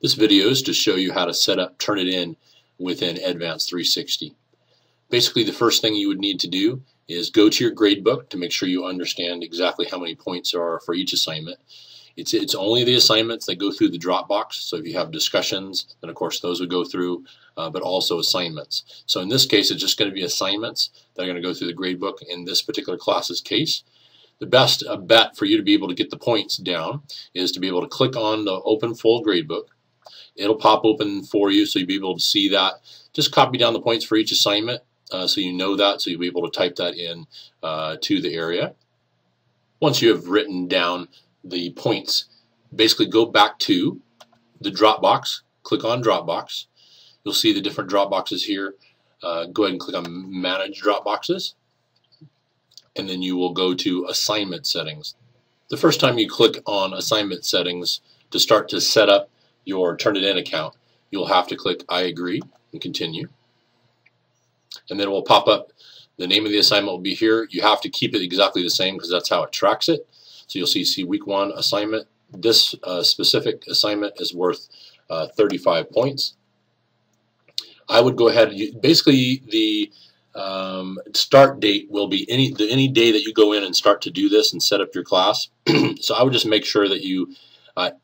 This video is to show you how to set up Turnitin within Advanced 360. Basically, the first thing you would need to do is go to your gradebook to make sure you understand exactly how many points there are for each assignment. It's only the assignments that go through the Dropbox, so if you have discussions, then of course those would go through, but also assignments. So in this case, it's just going to be assignments that are going to go through the gradebook in this particular class's case. The best bet for you to be able to get the points down is to be able to click on the Open Full Gradebook. It'll pop open for you, so you'll be able to see that. Just copy down the points for each assignment, so you know that, so you'll be able to type that in to the area. Once you have written down the points, basically go back to the Dropbox, click on Dropbox. You'll see the different Dropboxes here. Go ahead and click on Manage Dropboxes, and then you will go to Assignment Settings. The first time you click on Assignment Settings to start to set up your Turnitin account, you'll have to click I agree and continue, and then it will pop up. The name of the assignment will be here. You have to keep it exactly the same because that's how it tracks it. So you'll see week 1 assignment. This specific assignment is worth 35 points. I would go ahead, basically the start date will be any day that you go in and start to do this and set up your class. So I would just make sure that you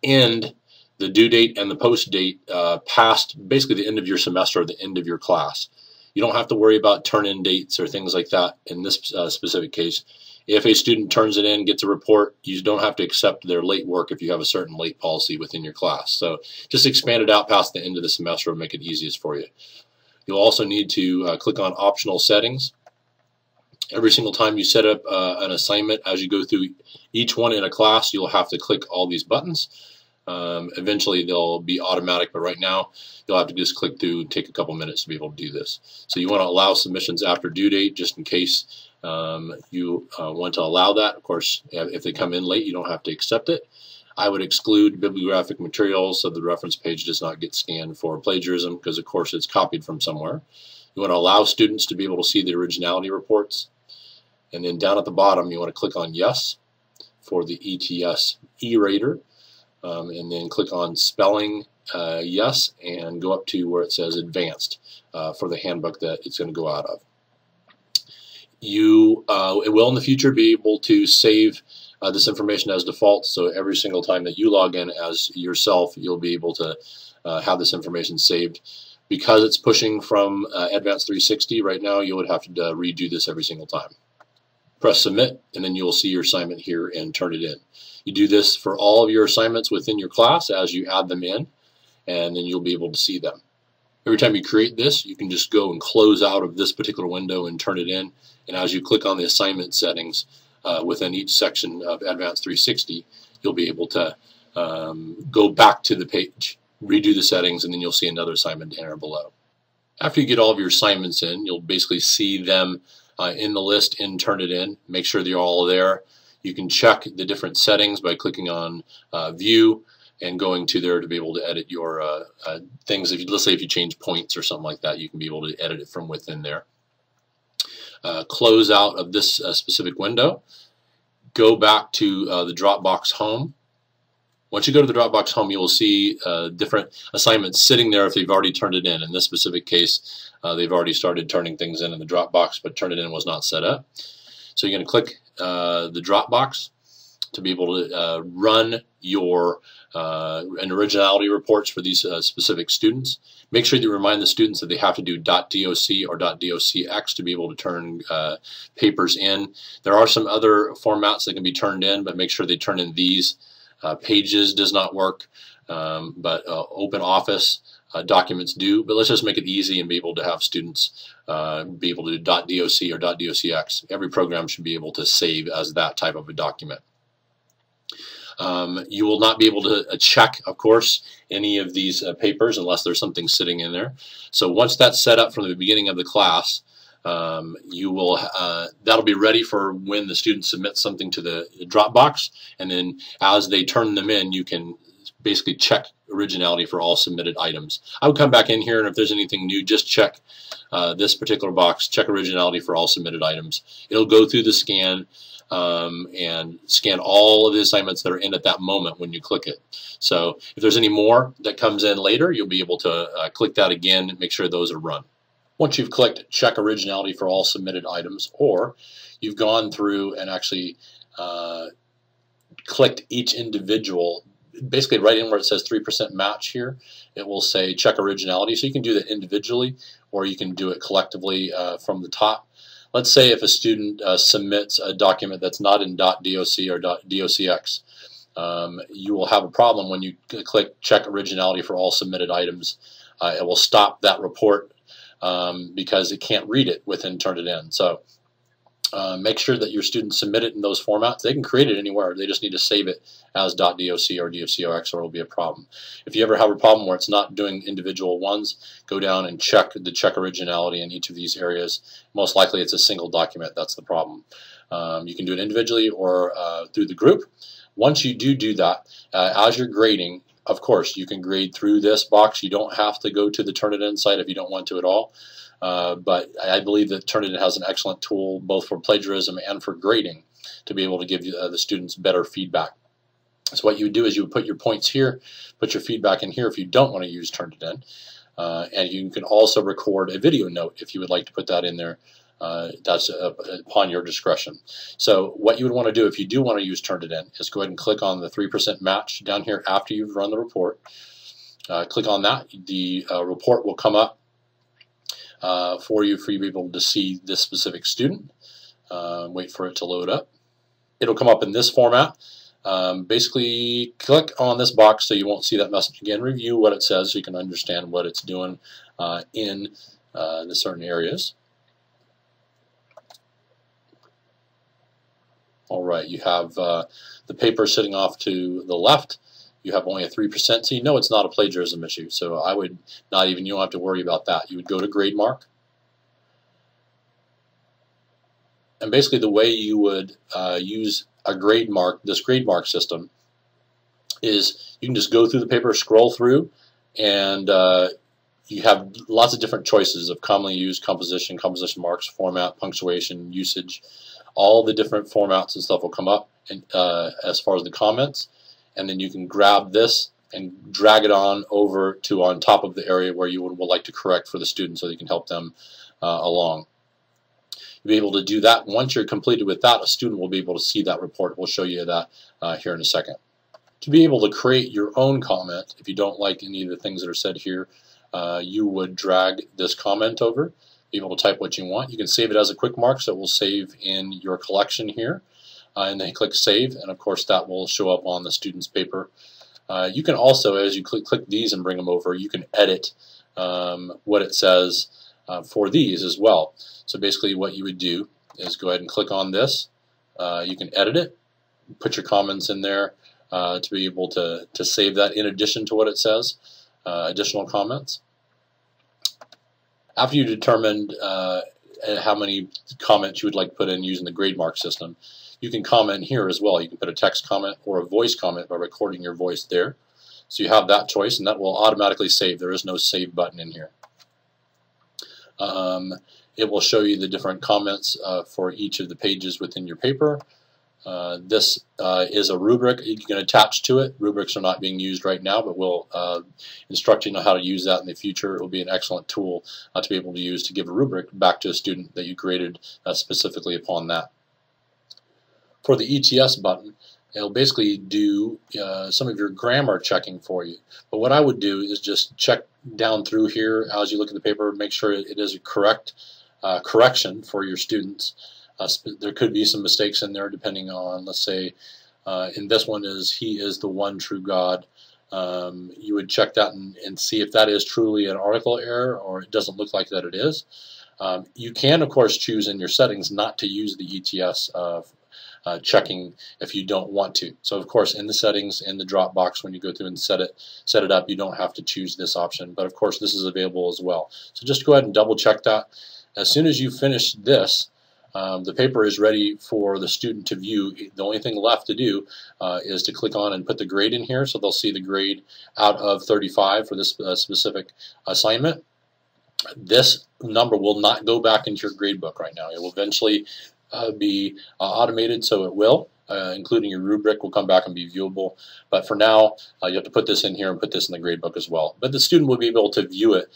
end the due date and the post date past basically the end of your semester or the end of your class. You don't have to worry about turn-in dates or things like that in this specific case. If a student turns it in, gets a report, you don't have to accept their late work if you have a certain late policy within your class. So just expand it out past the end of the semester and make it easiest for you. You'll also need to click on Optional Settings. Every single time you set up an assignment, as you go through each one in a class, you'll have to click all these buttons. Eventually they'll be automatic, but right now you'll have to just click through and take a couple minutes to be able to do this. So you want to allow submissions after due date just in case you want to allow that. Of course, if they come in late, you don't have to accept it. I would exclude bibliographic materials so the reference page does not get scanned for plagiarism because of course it's copied from somewhere. You want to allow students to be able to see the originality reports, and then down at the bottom you want to click on Yes for the ETS E-Rater. And then click on Spelling Yes and go up to where it says Advanced for the handbook that it's going to go out of. It will in the future be able to save this information as default, so every single time that you log in as yourself, you'll be able to have this information saved. Because it's pushing from Advanced 360 right now, you would have to redo this every single time. Press Submit, and then you'll see your assignment here and turn it in. You do this for all of your assignments within your class as you add them in, and then you'll be able to see them. Every time you create this, you can just go and close out of this particular window and turn it in, and as you click on the assignment settings within each section of Advanced 360, you'll be able to go back to the page, redo the settings, and then you'll see another assignment down below. After you get all of your assignments in, you'll basically see them in the list in Turnitin. Make sure they're all there. You can check the different settings by clicking on View and going to there to be able to edit your things. Let's say if you change points or something like that, you can be able to edit it from within there. Close out of this specific window. Go back to the Dropbox Home. Once you go to the Dropbox Home, you will see different assignments sitting there if they've already turned it in. In this specific case, they've already started turning things in the Dropbox, but Turnitin was not set up. So you're going to click the Dropbox to be able to run your originality reports for these specific students. Make sure you remind the students that they have to do .doc or .docx to be able to turn papers in. There are some other formats that can be turned in, but make sure they turn in these. Pages does not work, but OpenOffice documents do. But let's just make it easy and be able to have students be able to do .doc or .docx. Every program should be able to save as that type of a document. You will not be able to check, of course, any of these papers unless there's something sitting in there. So once that's set up from the beginning of the class, that'll be ready for when the student submits something to the Dropbox, and then as they turn them in, you can basically check originality for all submitted items. I would come back in here, and if there's anything new, just check this particular box, check originality for all submitted items. It'll go through the scan and scan all of the assignments that are in at that moment when you click it. So if there's any more that comes in later, you'll be able to click that again and make sure those are run. Once you've clicked check originality for all submitted items, or you've gone through and actually clicked each individual, basically right in where it says 3% match here, it will say check originality. So you can do that individually, or you can do it collectively from the top. Let's say if a student submits a document that's not in .doc or .docx, you will have a problem when you click check originality for all submitted items. It will stop that report because it can't read it within Turnitin. So make sure that your students submit it in those formats. They can create it anywhere. They just need to save it as .doc or docx, or it'll be a problem. If you ever have a problem where it's not doing individual ones, go down and check the check originality in each of these areas. Most likely it's a single document that's the problem. You can do it individually or through the group. Once you do that, as you're grading, of course, you can grade through this box. You don't have to go to the Turnitin site if you don't want to at all. But I believe that Turnitin has an excellent tool both for plagiarism and for grading to be able to give the students better feedback. So what you would do is you would put your points here, put your feedback in here if you don't want to use Turnitin, and you can also record a video note if you would like to put that in there. That's upon your discretion. So what you would want to do if you do want to use Turnitin is go ahead and click on the 3% match down here after you've run the report. Click on that. The report will come up for you to be able to see this specific student. Wait for it to load up. It'll come up in this format. Basically, click on this box so you won't see that message again. Review what it says so you can understand what it's doing in the certain areas. Alright, you have the paper sitting off to the left. You have only a 3%, so you know it's not a plagiarism issue. So I would not even, you don't have to worry about that. You would go to grade mark. And basically the way you would use a grade mark, this grade mark system, is you can just go through the paper, scroll through, and you have lots of different choices of commonly used composition marks, format, punctuation, usage. All the different formats and stuff will come up, and as far as the comments, and then you can grab this and drag it on over to on top of the area where you would like to correct for the student so that you can help them along. You'll be able to do that. Once you're completed with that, a student will be able to see that report. We'll show you that here in a second. To be able to create your own comment, if you don't like any of the things that are said here, you would drag this comment over, be able to type what you want. You can save it as a quick mark, so it will save in your collection here. And then click Save, and of course that will show up on the student's paper. You can also, as you click these and bring them over, you can edit what it says for these as well. So basically what you would do is go ahead and click on this. You can edit it, put your comments in there to be able to save that in addition to what it says, additional comments. After you determined how many comments you would like to put in using the grade mark system, you can comment here as well. You can put a text comment or a voice comment by recording your voice there. So you have that choice, and that will automatically save. There is no save button in here. It will show you the different comments for each of the pages within your paper. This is a rubric you can attach to it. Rubrics are not being used right now, but we'll instruct you on how to use that in the future. It will be an excellent tool to be able to use to give a rubric back to a student that you graded specifically upon that. For the ETS button, it'll basically do some of your grammar checking for you. But what I would do is just check down through here as you look at the paper, make sure it is a correct correction for your students. There could be some mistakes in there depending on, let's say, in this one is He is the one true God. You would check that and see if that is truly an article error or it doesn't look like that it is. You can, of course, choose in your settings not to use the ETS checking if you don't want to. So of course in the settings, in the drop box, when you go through and set it up, you don't have to choose this option, but of course this is available as well. So just go ahead and double check that. As soon as you finish this, the paper is ready for the student to view. The only thing left to do is to click on and put the grade in here, so they'll see the grade out of 35 for this specific assignment. This number will not go back into your grade book right now. It will eventually be automated, so it will, including your rubric, will come back and be viewable. But for now, you have to put this in here and put this in the grade book as well. But the student will be able to view it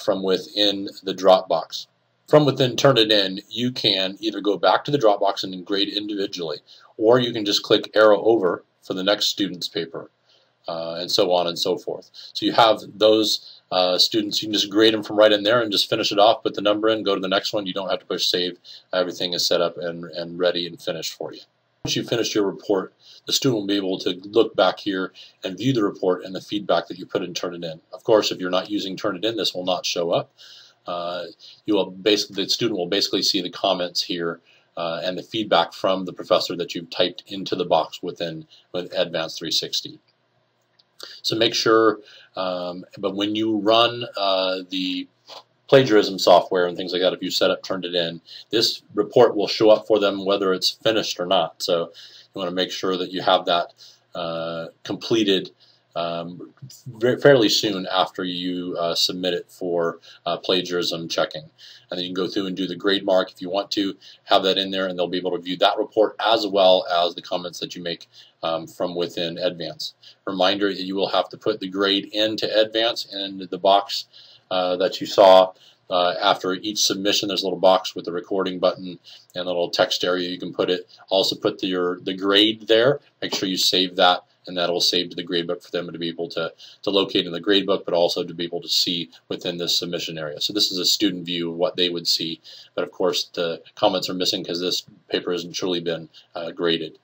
from within the Dropbox. From within Turnitin, you can either go back to the Dropbox and grade individually, or you can just click arrow over for the next student's paper, and so on and so forth. So you have those students, you can just grade them from right in there and just finish it off, put the number in, go to the next one. You don't have to push save. Everything is set up and ready and finished for you. Once you finish your report, the student will be able to look back here and view the report and the feedback that you put in Turnitin. Of course, if you're not using Turnitin, this will not show up. The student will basically see the comments here and the feedback from the professor that you've typed into the box with Advanced 360. So make sure, but when you run the plagiarism software and things like that, if you set up Turnitin, this report will show up for them whether it's finished or not. So you want to make sure that you have that completed fairly soon after you submit it for plagiarism checking. And then you can go through and do the grade mark if you want to, have that in there, and they'll be able to view that report as well as the comments that you make from within Advance. Reminder that you will have to put the grade into Advance in the box that you saw. After each submission, there's a little box with the recording button and a little text area you can put it. Also put the grade there. Make sure you save that, and that will save to the gradebook for them to be able to locate in the gradebook, but also to be able to see within this submission area. So this is a student view of what they would see, but of course the comments are missing because this paper hasn't truly been graded.